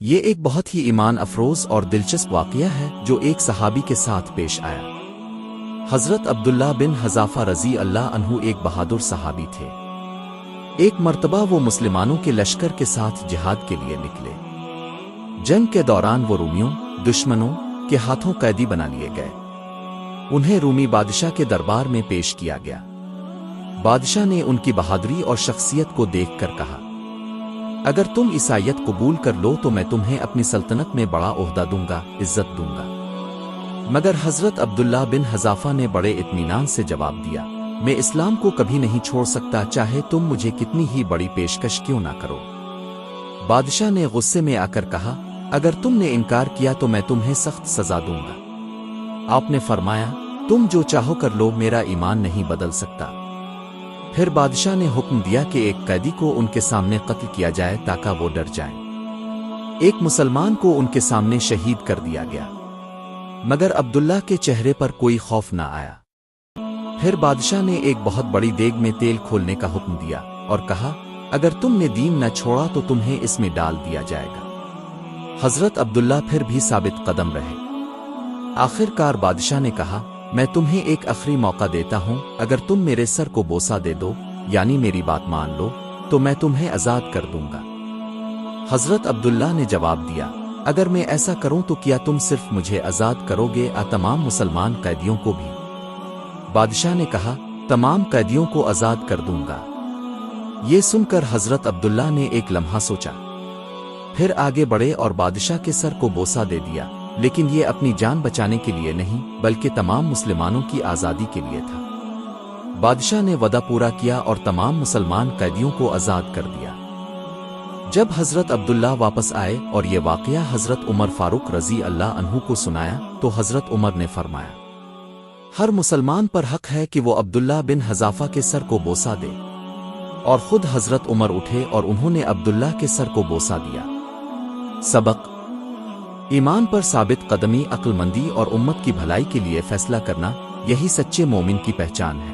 یہ ایک بہت ہی ایمان افروز اور دلچسپ واقعہ ہے جو ایک صحابی کے ساتھ پیش آیا۔ حضرت عبداللہ بن حذافہ رضی اللہ عنہ ایک بہادر صحابی تھے۔ ایک مرتبہ وہ مسلمانوں کے لشکر کے ساتھ جہاد کے لیے نکلے۔ جنگ کے دوران وہ رومیوں دشمنوں کے ہاتھوں قیدی بنا لیے گئے۔ انہیں رومی بادشاہ کے دربار میں پیش کیا گیا۔ بادشاہ نے ان کی بہادری اور شخصیت کو دیکھ کر کہا، اگر تم عیسائیت قبول کر لو تو میں تمہیں اپنی سلطنت میں بڑا عہدہ دوں گا، عزت دوں گا۔ مگر حضرت عبداللہ بن حذافہ نے بڑے اطمینان سے جواب دیا، میں اسلام کو کبھی نہیں چھوڑ سکتا، چاہے تم مجھے کتنی ہی بڑی پیشکش کیوں نہ کرو۔ بادشاہ نے غصے میں آ کر کہا، اگر تم نے انکار کیا تو میں تمہیں سخت سزا دوں گا۔ آپ نے فرمایا، تم جو چاہو کر لو، میرا ایمان نہیں بدل سکتا۔ پھر بادشاہ نے حکم دیا کہ ایک قیدی کو ان کے سامنے قتل کیا جائے تاکہ وہ ڈر جائیں۔ ایک مسلمان کو ان کے سامنے شہید کر دیا گیا، مگر عبداللہ کے چہرے پر کوئی خوف نہ آیا۔ پھر بادشاہ نے ایک بہت بڑی دیگ میں تیل کھولنے کا حکم دیا اور کہا، اگر تم نے دین نہ چھوڑا تو تمہیں اس میں ڈال دیا جائے گا۔ حضرت عبداللہ پھر بھی ثابت قدم رہے۔ آخر کار بادشاہ نے کہا، میں تمہیں ایک آخری موقع دیتا ہوں، اگر تم میرے سر کو بوسہ دے دو، یعنی میری بات مان لو، تو میں تمہیں آزاد کر دوں گا۔ حضرت عبداللہ نے جواب دیا، اگر میں ایسا کروں تو کیا تم صرف مجھے آزاد کرو گے تمام مسلمان قیدیوں کو بھی؟ بادشاہ نے کہا، تمام قیدیوں کو آزاد کر دوں گا۔ یہ سن کر حضرت عبداللہ نے ایک لمحہ سوچا، پھر آگے بڑھے اور بادشاہ کے سر کو بوسہ دے دیا، لیکن یہ اپنی جان بچانے کے لیے نہیں بلکہ تمام مسلمانوں کی آزادی کے لیے تھا۔ بادشاہ نے وعدہ پورا کیا اور تمام مسلمان قیدیوں کو آزاد کر دیا۔ جب حضرت عبداللہ واپس آئے اور یہ واقعہ حضرت عمر فاروق رضی اللہ عنہ کو سنایا تو حضرت عمر نے فرمایا، ہر مسلمان پر حق ہے کہ وہ عبداللہ بن حذافہ کے سر کو بوسہ دے، اور خود حضرت عمر اٹھے اور انہوں نے عبداللہ کے سر کو بوسہ دیا۔ سبق: ایمان پر ثابت قدمی، عقل مندی اور امت کی بھلائی کے لیے فیصلہ کرنا، یہی سچے مومن کی پہچان ہے۔